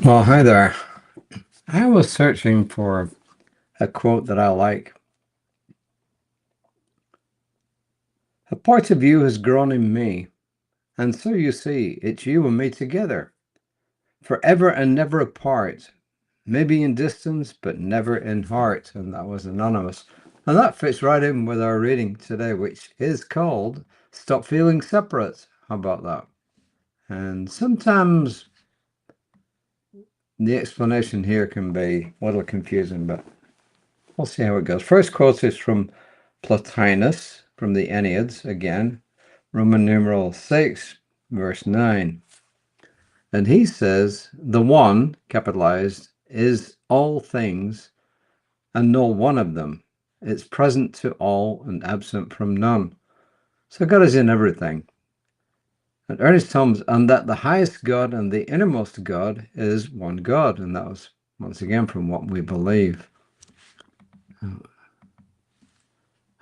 Well, hi there. I was searching for a quote that I like. A part of you has grown in me, and so you see, it's you and me together, forever and never apart, maybe in distance, but never in heart. And that was anonymous. And that fits right in with our reading today, which is called Stop Feeling Separate. How about that? And sometimes the explanation here can be a little confusing, but we'll see how it goes. First quote is from Plotinus from the Enneads, again, Roman numeral 6, verse 9. And he says, the one, capitalized, is all things and no one of them. It's present to all and absent from none. So God is in everything. And Ernest Holmes, and that the highest God and the innermost God is one God. And that was, once again, from What We Believe. I'm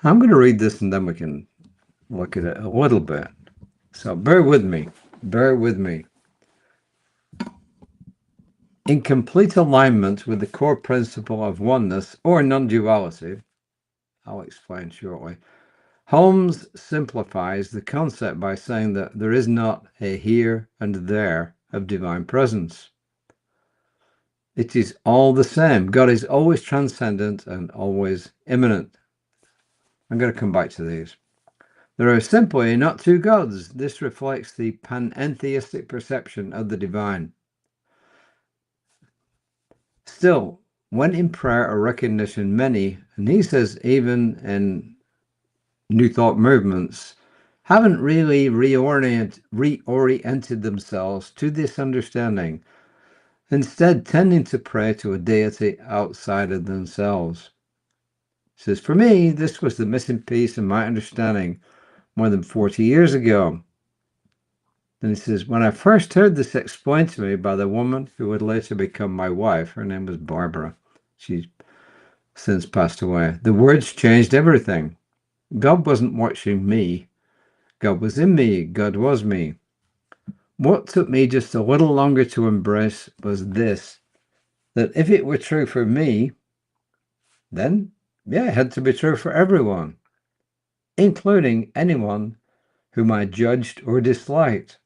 going to read this and then we can look at it a little bit. So bear with me. Bear with me. In complete alignment with the core principle of oneness or non-duality, I'll explain shortly, Holmes simplifies the concept by saying that there is not a here and there of divine presence. It is all the same. God is always transcendent and always immanent. I'm going to come back to these. There are simply not two gods. This reflects the panentheistic perception of the divine. Still, when in prayer or recognition, many, and he says even in New Thought movements, haven't really reoriented themselves to this understanding, instead tending to pray to a deity outside of themselves. He says, for me, this was the missing piece in my understanding more than 40 years ago. Then he says, when I first heard this explained to me by the woman who would later become my wife, her name was Barbara. She's since passed away. The words changed everything. God wasn't watching me. God was in me. God was me. What took me just a little longer to embrace was this, that if it were true for me, then, yeah, it had to be true for everyone, including anyone whom I judged or disliked.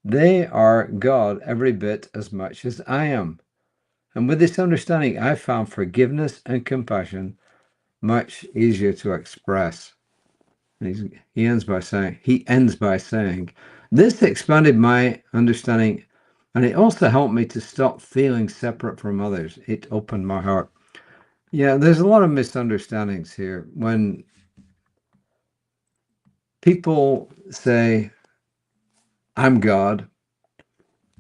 They are God every bit as much as I am. And with this understanding, I found forgiveness and compassion much easier to express. And he ends by saying, this expanded my understanding, and it also helped me to stop feeling separate from others. It opened my heart. Yeah, there's a lot of misunderstandings here. When people say, I'm God,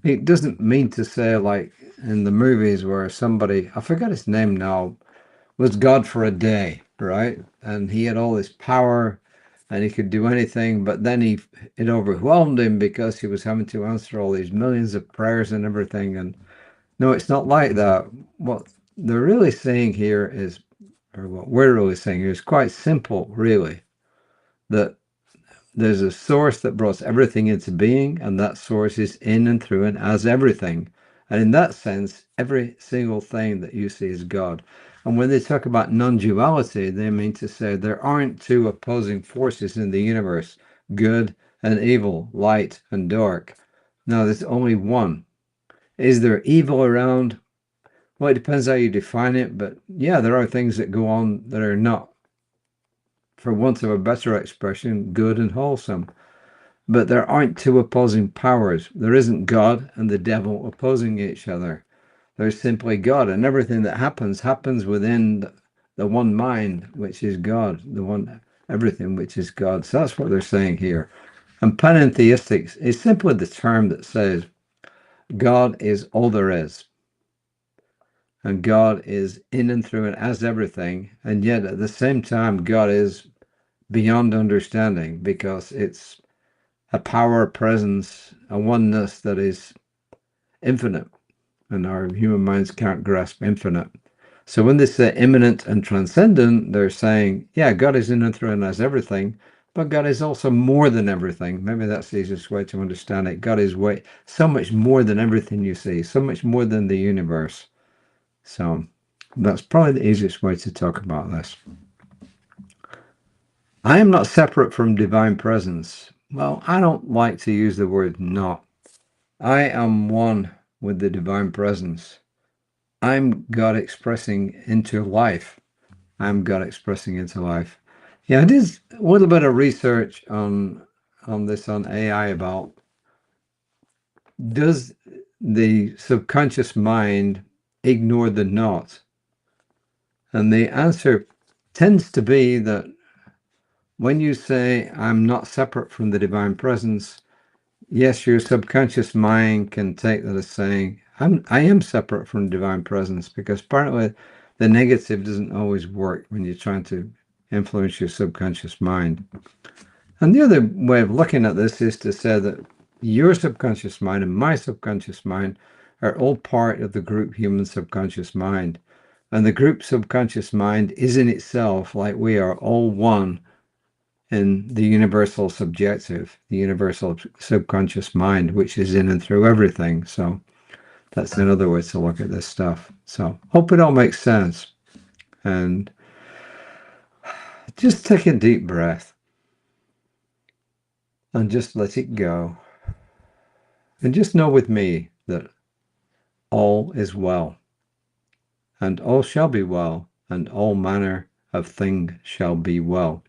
it doesn't mean to say, like in the movies where somebody, I forgot his name now, was God for a day, right? And he had all this power and he could do anything, but then it overwhelmed him because he was having to answer all these millions of prayers and everything. And no, it's not like that. What they're really saying here is, or what we're really saying here is quite simple, really, that there's a source that brought everything into being, and that source is in and through and as everything. And in that sense, every single thing that you see is God. And when they talk about non-duality, they mean to say there aren't two opposing forces in the universe, good and evil, light and dark. No, there's only one. Is there evil around? Well, it depends how you define it, but yeah, there are things that go on that are not, for want of a better expression, good and wholesome. But there aren't two opposing powers. There isn't God and the devil opposing each other. There's simply God, and everything that happens within the one mind, which is God, the one everything, which is God. So that's what they're saying here. And panentheistics is simply the term that says God is all there is. And God is in and through and as everything. And yet at the same time, God is beyond understanding, because it's a power, presence, a oneness that is infinite, and our human minds can't grasp infinite. So when they say immanent and transcendent, they're saying, yeah, God is in and through and as everything, but God is also more than everything. Maybe that's the easiest way to understand it. God is way so much more than everything you see, so much more than the universe. So that's probably the easiest way to talk about this. I am not separate from divine presence. Well, I don't like to use the word not. I am one with the divine presence. I'm God expressing into life. I'm God expressing into life. Yeah, I did a little bit of research on this on AI about, does the subconscious mind ignore the not? And the answer tends to be that when you say, I'm not separate from the divine presence, yes, your subconscious mind can take that as saying, I am separate from divine presence, because apparently the negative doesn't always work when you're trying to influence your subconscious mind. And the other way of looking at this is to say that your subconscious mind and my subconscious mind are all part of the group human subconscious mind. And the group subconscious mind is in itself, like we are, all one in the universal subjective, the universal subconscious mind, which is in and through everything. So that's another way to look at this stuff. So hope it all makes sense. And just take a deep breath and just let it go. And just know with me that all is well, and all shall be well, and all manner of thing shall be well.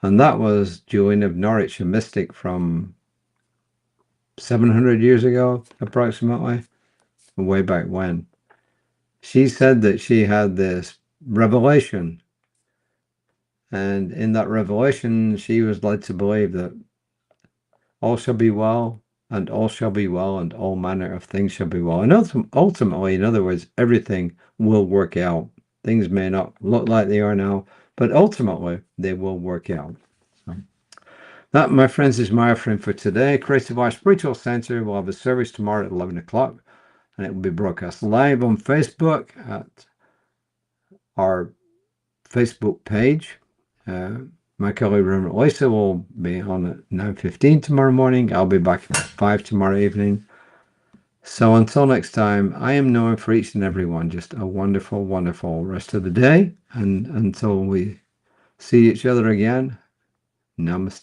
And that was Julian of Norwich, a mystic from 700 years ago, approximately, way back when. She said that she had this revelation, and in that revelation, she was led to believe that all shall be well, and all shall be well, and all manner of things shall be well. And ultimately, in other words, everything will work out. Things may not look like they are now, but ultimately, they will work out. So that, my friends, is my offering for today. Creative Life Spiritual Center will have a service tomorrow at 11 o'clock, and it will be broadcast live on Facebook at our Facebook page. My colleague Reverend Lisa will be on at 9:15 tomorrow morning. I'll be back at 5 tomorrow evening. So until next time, I am knowing for each and every one just a wonderful, wonderful rest of the day. And until we see each other again, namaste.